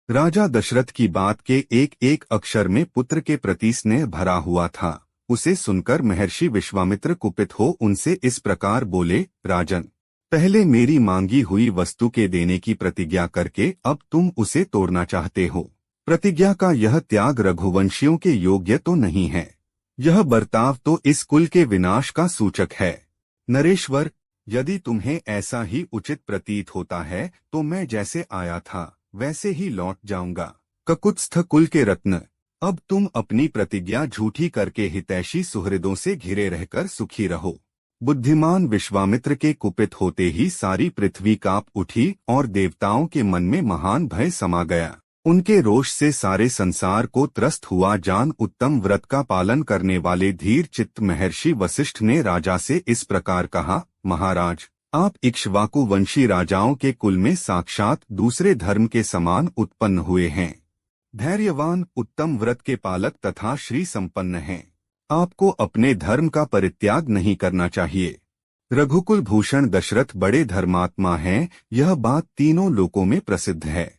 राजा दशरथ की बात के एक एक अक्षर में पुत्र के प्रति स्नेह भरा हुआ था। उसे सुनकर महर्षि विश्वामित्र कुपित हो उनसे इस प्रकार बोले, राजन, पहले मेरी मांगी हुई वस्तु के देने की प्रतिज्ञा करके अब तुम उसे तोड़ना चाहते हो। प्रतिज्ञा का यह त्याग रघुवंशियों के योग्य तो नहीं है। यह बर्ताव तो इस कुल के विनाश का सूचक है। नरेश्वर, यदि तुम्हें ऐसा ही उचित प्रतीत होता है तो मैं जैसे आया था वैसे ही लौट जाऊंगा। ककुत्स्थ कुल के रत्न, अब तुम अपनी प्रतिज्ञा झूठी करके हितैषी सुहृदों से घिरे रहकर सुखी रहो। बुद्धिमान विश्वामित्र के कुपित होते ही सारी पृथ्वी कांप उठी और देवताओं के मन में महान भय समा गया। उनके रोष से सारे संसार को त्रस्त हुआ जान उत्तम व्रत का पालन करने वाले धीर चित्त महर्षि वशिष्ठ ने राजा से इस प्रकार कहा, महाराज, आप इक्ष्वाकु वंशी राजाओं के कुल में साक्षात दूसरे धर्म के समान उत्पन्न हुए हैं। धैर्यवान, उत्तम व्रत के पालक तथा श्री संपन्न हैं। आपको अपने धर्म का परित्याग नहीं करना चाहिए। रघुकुल भूषण दशरथ बड़े धर्मात्मा हैं, यह बात तीनों लोकों में प्रसिद्ध है।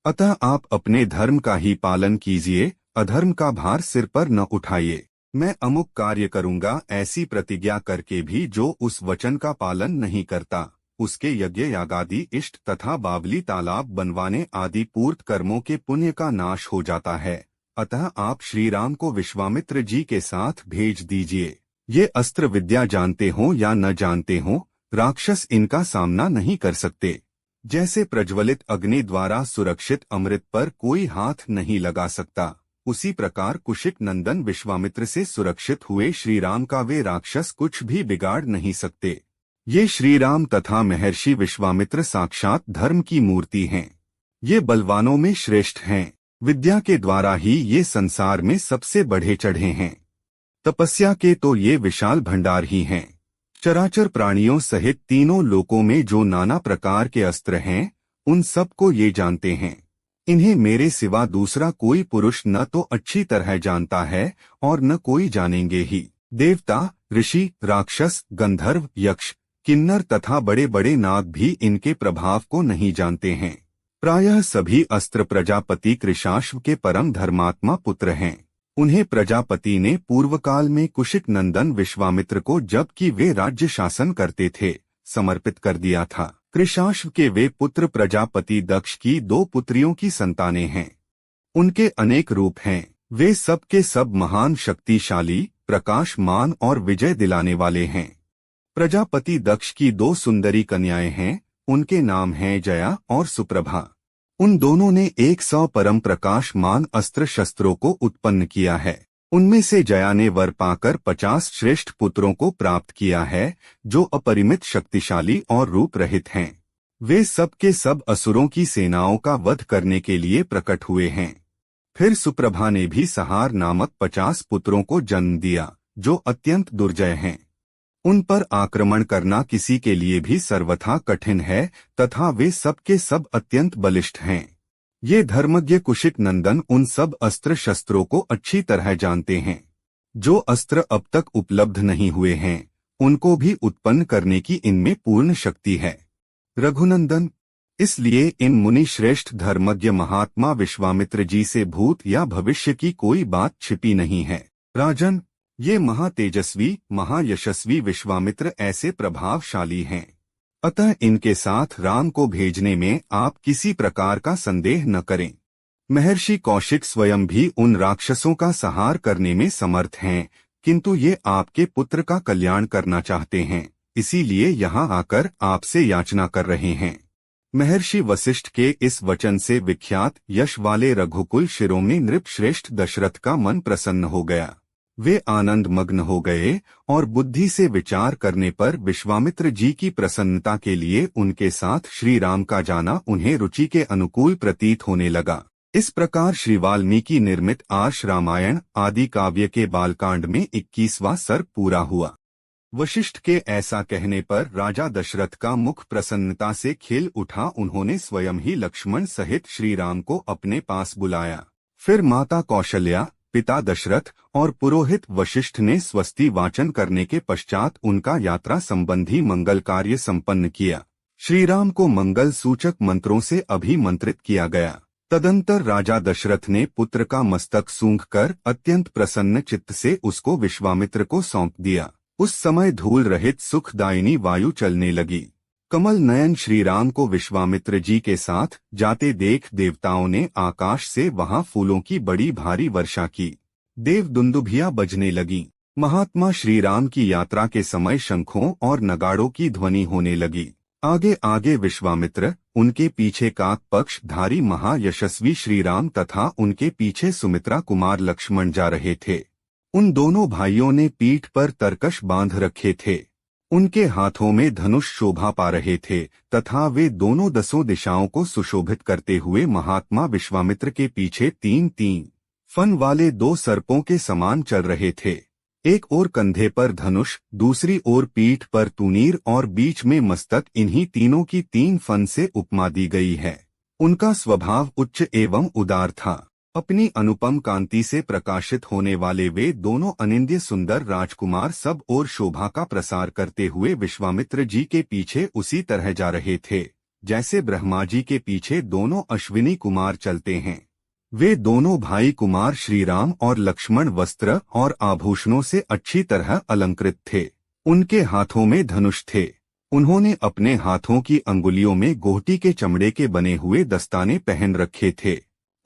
अतः आप अपने धर्म का ही पालन कीजिए, अधर्म का भार सिर पर न उठाइए। मैं अमुक कार्य करूंगा ऐसी प्रतिज्ञा करके भी जो उस वचन का पालन नहीं करता, उसके यज्ञ यागादि इष्ट तथा बावली तालाब बनवाने आदि पूर्त कर्मों के पुण्य का नाश हो जाता है। अतः आप श्री राम को विश्वामित्र जी के साथ भेज दीजिए। ये अस्त्र विद्या जानते हो या न जानते हो, राक्षस इनका सामना नहीं कर सकते। जैसे प्रज्वलित अग्नि द्वारा सुरक्षित अमृत पर कोई हाथ नहीं लगा सकता, उसी प्रकार कुशिक नंदन विश्वामित्र से सुरक्षित हुए श्री राम का वे राक्षस कुछ भी बिगाड़ नहीं सकते। ये श्री राम तथा महर्षि विश्वामित्र साक्षात धर्म की मूर्ति हैं। ये बलवानों में श्रेष्ठ हैं। विद्या के द्वारा ही ये संसार में सबसे बढ़े चढ़े हैं। तपस्या के तो ये विशाल भंडार ही हैं। चराचर प्राणियों सहित तीनों लोकों में जो नाना प्रकार के अस्त्र हैं, उन सब को ये जानते हैं। इन्हें मेरे सिवा दूसरा कोई पुरुष न तो अच्छी तरह जानता है और न कोई जानेंगे ही। देवता, ऋषि, राक्षस, गंधर्व, यक्ष, किन्नर तथा बड़े बड़े नाग भी इनके प्रभाव को नहीं जानते हैं। प्रायः सभी अस्त्र प्रजापति कृशाश्व के परम धर्मात्मा पुत्र हैं। उन्हें प्रजापति ने पूर्व काल में कुशिक नंदन विश्वामित्र को, जबकि वे राज्य शासन करते थे, समर्पित कर दिया था। कृशाश्व के वे पुत्र प्रजापति दक्ष की 2 पुत्रियों की संतानें हैं। उनके अनेक रूप हैं। वे सब के सब महान, शक्तिशाली, प्रकाशमान और विजय दिलाने वाले हैं। प्रजापति दक्ष की 2 सुंदरी कन्याएं हैं। उनके नाम हैं जया और सुप्रभा। उन दोनों ने 100 परम प्रकाशमान अस्त्र शस्त्रों को उत्पन्न किया है। उनमें से जया ने वर पाकर 50 श्रेष्ठ पुत्रों को प्राप्त किया है, जो अपरिमित शक्तिशाली और रूप रहित हैं। वे सब के सब असुरों की सेनाओं का वध करने के लिए प्रकट हुए हैं। फिर सुप्रभा ने भी सहार नामक 50 पुत्रों को जन्म दिया, जो अत्यंत दुर्जय हैं। उन पर आक्रमण करना किसी के लिए भी सर्वथा कठिन है तथा वे सब के सब अत्यंत बलिष्ठ हैं। ये धर्मज्ञ कुशिक नंदन उन सब अस्त्र शस्त्रों को अच्छी तरह जानते हैं। जो अस्त्र अब तक उपलब्ध नहीं हुए हैं, उनको भी उत्पन्न करने की इनमें पूर्ण शक्ति है। रघुनंदन, इसलिए इन मुनि श्रेष्ठ धर्मज्ञ महात्मा विश्वामित्र जी से भूत या भविष्य की कोई बात छिपी नहीं है। राजन, ये महातेजस्वी, महायशस्वी विश्वामित्र ऐसे प्रभावशाली हैं, अतः इनके साथ राम को भेजने में आप किसी प्रकार का संदेह न करें। महर्षि कौशिक स्वयं भी उन राक्षसों का संहार करने में समर्थ हैं, किंतु ये आपके पुत्र का कल्याण करना चाहते हैं, इसीलिए यहाँ आकर आपसे याचना कर रहे हैं। महर्षि वशिष्ठ के इस वचन से विख्यात यश वाले रघुकुल शिरोमणि नृप श्रेष्ठ दशरथ का मन प्रसन्न हो गया। वे आनंद मग्न हो गए और बुद्धि से विचार करने पर विश्वामित्र जी की प्रसन्नता के लिए उनके साथ श्री राम का जाना उन्हें रुचि के अनुकूल प्रतीत होने लगा। इस प्रकार श्री वाल्मीकि निर्मित आर्ष रामायण आदि काव्य के बालकांड में 21वां सर्ग पूरा हुआ। वशिष्ठ के ऐसा कहने पर राजा दशरथ का मुख प्रसन्नता से खिल उठा। उन्होंने स्वयं ही लक्ष्मण सहित श्री राम को अपने पास बुलाया। फिर माता कौशल्या, पिता दशरथ और पुरोहित वशिष्ठ ने स्वस्ति वाचन करने के पश्चात उनका यात्रा संबंधी मंगल कार्य संपन्न किया। श्री राम को मंगल सूचक मंत्रों से अभिमंत्रित किया गया। तदंतर राजा दशरथ ने पुत्र का मस्तक सूंघकर अत्यंत प्रसन्न चित्त से उसको विश्वामित्र को सौंप दिया। उस समय धूल रहित सुखदायिनी वायु चलने लगी। कमल नयन श्रीराम को विश्वामित्र जी के साथ जाते देख देवताओं ने आकाश से वहां फूलों की बड़ी भारी वर्षा की। देव दुंदुभियां बजने लगीं। महात्मा श्रीराम की यात्रा के समय शंखों और नगाड़ों की ध्वनि होने लगी। आगे आगे विश्वामित्र, उनके पीछे काक पक्षधारी महायशस्वी श्रीराम तथा उनके पीछे सुमित्रा कुमार लक्ष्मण जा रहे थे। उन दोनों भाइयों ने पीठ पर तरकश बांध रखे थे। उनके हाथों में धनुष शोभा पा रहे थे तथा वे दोनों 10 दिशाओं को सुशोभित करते हुए महात्मा विश्वामित्र के पीछे 3-3 फन वाले 2 सर्पों के समान चल रहे थे। एक ओर कंधे पर धनुष, दूसरी ओर पीठ पर तूनीर और बीच में मस्तक। इन्हीं तीनों की 3 फन से उपमा दी गई है। उनका स्वभाव उच्च एवं उदार था। अपनी अनुपम कांति से प्रकाशित होने वाले वे दोनों अनिंद्य सुंदर राजकुमार सब ओर शोभा का प्रसार करते हुए विश्वामित्र जी के पीछे उसी तरह जा रहे थे जैसे ब्रह्मा जी के पीछे दोनों अश्विनी कुमार चलते हैं। वे दोनों भाई कुमार श्रीराम और लक्ष्मण वस्त्र और आभूषणों से अच्छी तरह अलंकृत थे। उनके हाथों में धनुष थे। उन्होंने अपने हाथों की अंगुलियों में गोहटी के चमड़े के बने हुए दस्ताने पहन रखे थे।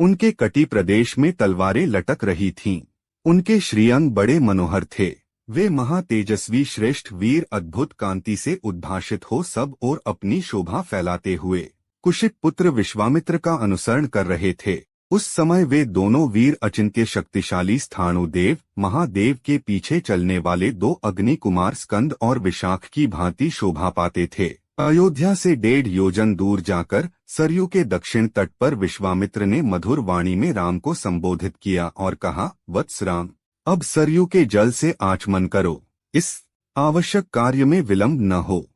उनके कटी प्रदेश में तलवारें लटक रही थीं। उनके श्रीअंग बड़े मनोहर थे। वे महातेजस्वी श्रेष्ठ वीर अद्भुत कांति से उद्भाषित हो सब और अपनी शोभा फैलाते हुए कुशिक पुत्र विश्वामित्र का अनुसरण कर रहे थे। उस समय वे दोनों वीर अचिंत्य शक्तिशाली स्थाणुदेव महादेव के पीछे चलने वाले 2 अग्नि कुमार स्कंद और विशाख की भांति शोभा पाते थे। अयोध्या से 1.5 योजन दूर जाकर सरयू के दक्षिण तट पर विश्वामित्र ने मधुर वाणी में राम को संबोधित किया और कहा, वत्स राम, अब सरयू के जल से आचमन करो। इस आवश्यक कार्य में विलंब न हो।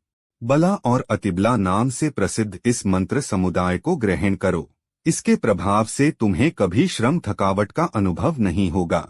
बला और अतिबला नाम से प्रसिद्ध इस मंत्र समुदाय को ग्रहण करो। इसके प्रभाव से तुम्हें कभी श्रम थकावट का अनुभव नहीं होगा।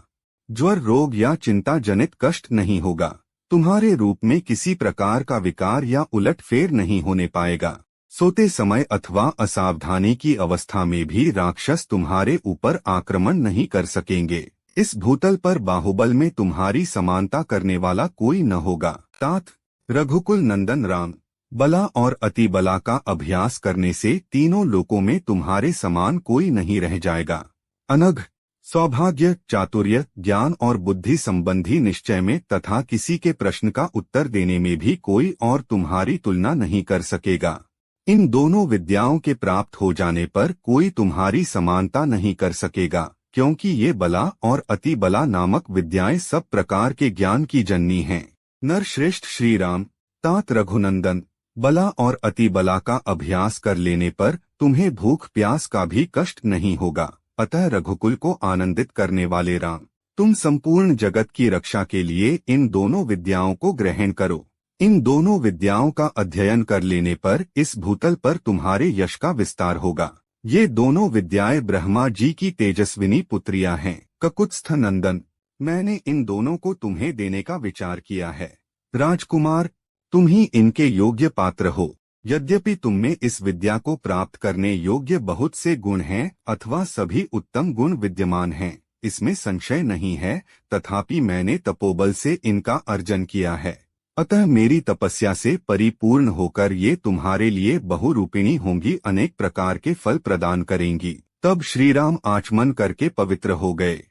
ज्वर रोग या चिंता जनित कष्ट नहीं होगा। तुम्हारे रूप में किसी प्रकार का विकार या उलटफेर नहीं होने पाएगा। सोते समय अथवा असावधानी की अवस्था में भी राक्षस तुम्हारे ऊपर आक्रमण नहीं कर सकेंगे। इस भूतल पर बाहुबल में तुम्हारी समानता करने वाला कोई न होगा। तात रघुकुल नंदन राम, बला और अति बला का अभ्यास करने से तीनों लोकों में तुम्हारे समान कोई नहीं रह जाएगा। अनघ, सौभाग्य, चातुर्य, ज्ञान और बुद्धि संबंधी निश्चय में तथा किसी के प्रश्न का उत्तर देने में भी कोई और तुम्हारी तुलना नहीं कर सकेगा। इन दोनों विद्याओं के प्राप्त हो जाने पर कोई तुम्हारी समानता नहीं कर सकेगा, क्योंकि ये बला और अति बला नामक विद्याएं सब प्रकार के ज्ञान की जननी हैं। नरश्रेष्ठ श्रीराम, तात रघुनंदन, बला और अति बला का अभ्यास कर लेने पर तुम्हें भूख प्यास का भी कष्ट नहीं होगा। अतः रघुकुल को आनंदित करने वाले राम, तुम संपूर्ण जगत की रक्षा के लिए इन दोनों विद्याओं को ग्रहण करो। इन दोनों विद्याओं का अध्ययन कर लेने पर इस भूतल पर तुम्हारे यश का विस्तार होगा। ये दोनों विद्याएं ब्रह्मा जी की तेजस्विनी पुत्रियां हैं। ककुत्स्थ नंदन, मैंने इन दोनों को तुम्हें देने का विचार किया है। राजकुमार, तुम ही इनके योग्य पात्र हो। यद्यपि तुम में इस विद्या को प्राप्त करने योग्य बहुत से गुण हैं अथवा सभी उत्तम गुण विद्यमान हैं, इसमें संशय नहीं है, तथापि मैंने तपोबल से इनका अर्जन किया है। अतः मेरी तपस्या से परिपूर्ण होकर ये तुम्हारे लिए बहुरूपिणी होंगी, अनेक प्रकार के फल प्रदान करेंगी। तब श्रीराम आचमन करके पवित्र हो गए।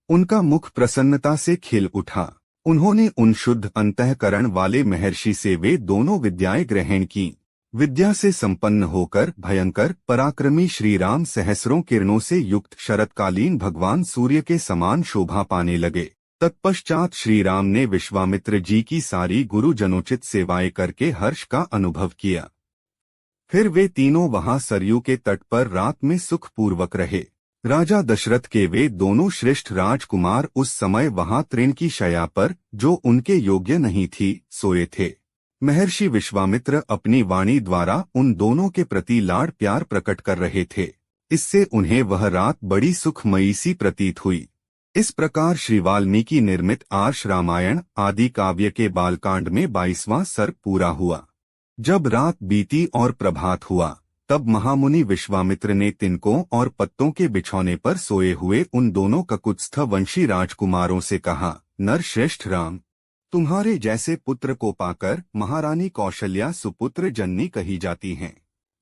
उनका मुख प्रसन्नता से खिल उठा। उन्होंने उन शुद्ध अंतःकरण वाले महर्षि से वे दोनों विद्याएं ग्रहण की। विद्या से संपन्न होकर भयंकर पराक्रमी श्रीराम सहस्रों किरणों से युक्त शरतकालीन भगवान सूर्य के समान शोभा पाने लगे। तत्पश्चात श्रीराम ने विश्वामित्र जी की सारी गुरुजनोचित सेवाएं करके हर्ष का अनुभव किया। फिर वे तीनों वहां सरयू के तट पर रात में सुखपूर्वक रहे। राजा दशरथ के वे दोनों श्रेष्ठ राजकुमार उस समय वहां तृण की शैया पर, जो उनके योग्य नहीं थी, सोए थे। महर्षि विश्वामित्र अपनी वाणी द्वारा उन दोनों के प्रति लाड प्यार प्रकट कर रहे थे। इससे उन्हें वह रात बड़ी सुखमयी सी प्रतीत हुई। इस प्रकार श्री वाल्मीकि निर्मित आर्ष रामायण आदि काव्य के बालकांड में 22वां सर्ग पूरा हुआ। जब रात बीती और प्रभात हुआ, तब महामुनि विश्वामित्र ने तिनकों और पत्तों के बिछौने पर सोए हुए उन दोनों ककुत्स्थ वंशी राजकुमारों से कहा, नरश्रेष्ठ राम, तुम्हारे जैसे पुत्र को पाकर महारानी कौशल्या सुपुत्र जननी कही जाती हैं।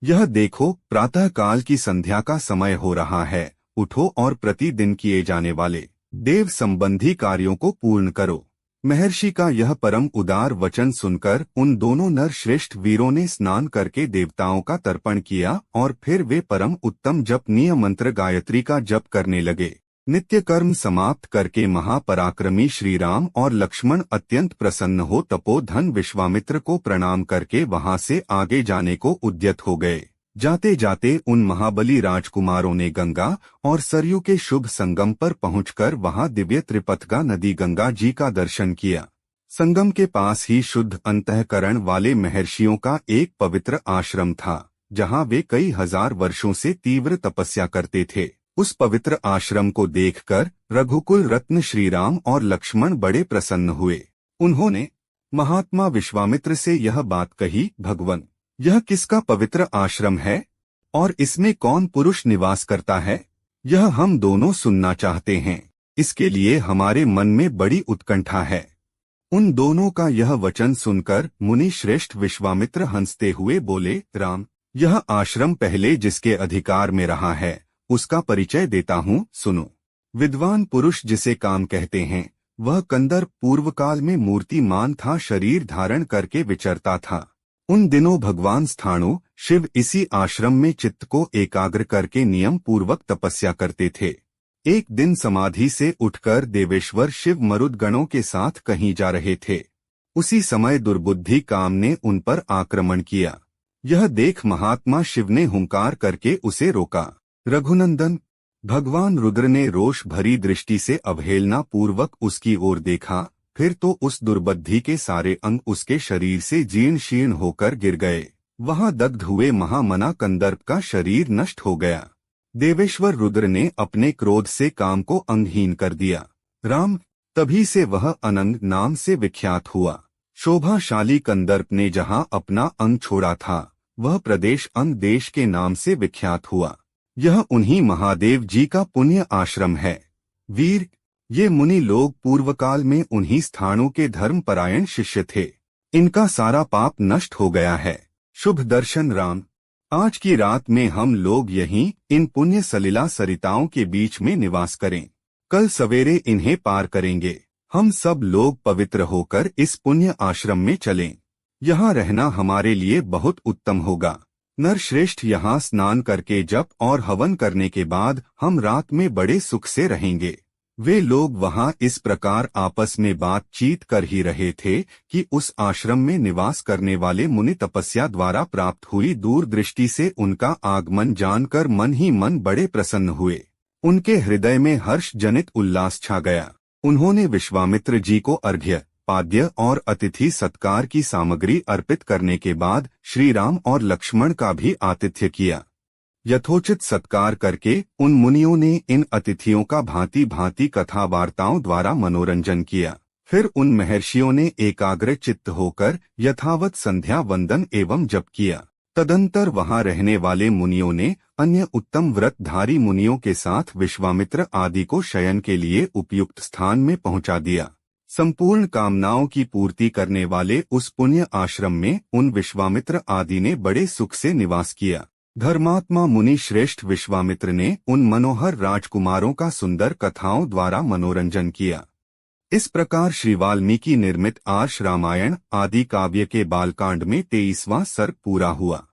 यह देखो, प्रातः काल की संध्या का समय हो रहा है, उठो और प्रतिदिन किए जाने वाले देव संबंधी कार्यों को पूर्ण करो। महर्षि का यह परम उदार वचन सुनकर उन दोनों नर श्रेष्ठ वीरों ने स्नान करके देवताओं का तर्पण किया और फिर वे परम उत्तम जपनीय मंत्र गायत्री का जप करने लगे। नित्य कर्म समाप्त करके महापराक्रमी श्री राम और लक्ष्मण अत्यंत प्रसन्न हो तपोधन विश्वामित्र को प्रणाम करके वहां से आगे जाने को उद्यत हो गए। जाते जाते उन महाबली राजकुमारों ने गंगा और सरयू के शुभ संगम पर पहुंचकर वहां दिव्य त्रिपथगा नदी गंगा जी का दर्शन किया। संगम के पास ही शुद्ध अंतःकरण वाले महर्षियों का एक पवित्र आश्रम था, जहां वे कई हजार वर्षों से तीव्र तपस्या करते थे। उस पवित्र आश्रम को देखकर रघुकुल रत्न श्री राम और लक्ष्मण बड़े प्रसन्न हुए। उन्होंने महात्मा विश्वामित्र से यह बात कही, भगवन, यह किसका पवित्र आश्रम है और इसमें कौन पुरुष निवास करता है? यह हम दोनों सुनना चाहते हैं। इसके लिए हमारे मन में बड़ी उत्कंठा है। उन दोनों का यह वचन सुनकर मुनि श्रेष्ठ विश्वामित्र हंसते हुए बोले, राम, यह आश्रम पहले जिसके अधिकार में रहा है उसका परिचय देता हूँ, सुनो। विद्वान पुरुष जिसे काम कहते हैं, वह कंदर पूर्वकाल में मूर्तिमान था, शरीर धारण करके विचरता था। उन दिनों भगवान स्थाणु शिव इसी आश्रम में चित्त को एकाग्र करके नियम पूर्वक तपस्या करते थे। एक दिन समाधि से उठकर देवेश्वर शिव मरुदगणों के साथ कहीं जा रहे थे। उसी समय दुर्बुद्धि काम ने उन पर आक्रमण किया। यह देख महात्मा शिव ने हुंकार करके उसे रोका। रघुनंदन, भगवान रुद्र ने रोष भरी दृष्टि से अवहेलना पूर्वक उसकी ओर देखा। फिर तो उस दुर्बुद्धि के सारे अंग उसके शरीर से जीर्ण शीर्ण होकर गिर गए। वहां दग्ध हुए महामना कंदर्प का शरीर नष्ट हो गया। देवेश्वर रुद्र ने अपने क्रोध से काम को अंगहीन कर दिया। राम, तभी से वह अनंग नाम से विख्यात हुआ। शोभाशाली कंदर्प ने जहां अपना अंग छोड़ा था, वह प्रदेश अंग देश के नाम से विख्यात हुआ। यह उन्हीं महादेव जी का पुण्य आश्रम है। वीर, ये मुनि लोग पूर्वकाल में उन्हीं स्थानों के धर्मपरायण शिष्य थे। इनका सारा पाप नष्ट हो गया है। शुभ दर्शन राम। आज की रात में हम लोग यहीं इन पुण्य सलिला सरिताओं के बीच में निवास करें। कल सवेरे इन्हें पार करेंगे। हम सब लोग पवित्र होकर इस पुण्य आश्रम में चलें। यहाँ रहना हमारे लिए बहुत उत्तम होगा। नरश्रेष्ठ यहाँ स्नान करके जप और हवन करने के बाद हम रात में बड़े सुख से रहेंगे। वे लोग वहां इस प्रकार आपस में बातचीत कर ही रहे थे कि उस आश्रम में निवास करने वाले मुनि तपस्या द्वारा प्राप्त हुई दूरदृष्टि से उनका आगमन जानकर मन ही मन बड़े प्रसन्न हुए। उनके हृदय में हर्ष जनित उल्लास छा गया। उन्होंने विश्वामित्र जी को अर्घ्य, पाद्य और अतिथि सत्कार की सामग्री अर्पित करने के बाद श्री राम और लक्ष्मण का भी आतिथ्य किया। यथोचित सत्कार करके उन मुनियों ने इन अतिथियों का भांति भांति कथा वार्ताओं द्वारा मनोरंजन किया। फिर उन महर्षियों ने एकाग्र चित्त होकर यथावत संध्या वंदन एवं जप किया। तदंतर वहां रहने वाले मुनियों ने अन्य उत्तम व्रतधारी मुनियों के साथ विश्वामित्र आदि को शयन के लिए उपयुक्त स्थान में पहुंचा दिया। संपूर्ण कामनाओं की पूर्ति करने वाले उस पुण्य आश्रम में उन विश्वामित्र आदि ने बड़े सुख से निवास किया। धर्मात्मा मुनि श्रेष्ठ विश्वामित्र ने उन मनोहर राजकुमारों का सुंदर कथाओं द्वारा मनोरंजन किया। इस प्रकार श्री वाल्मीकि निर्मित आर्ष रामायण आदि काव्य के बालकांड में 23वां सर्ग पूरा हुआ।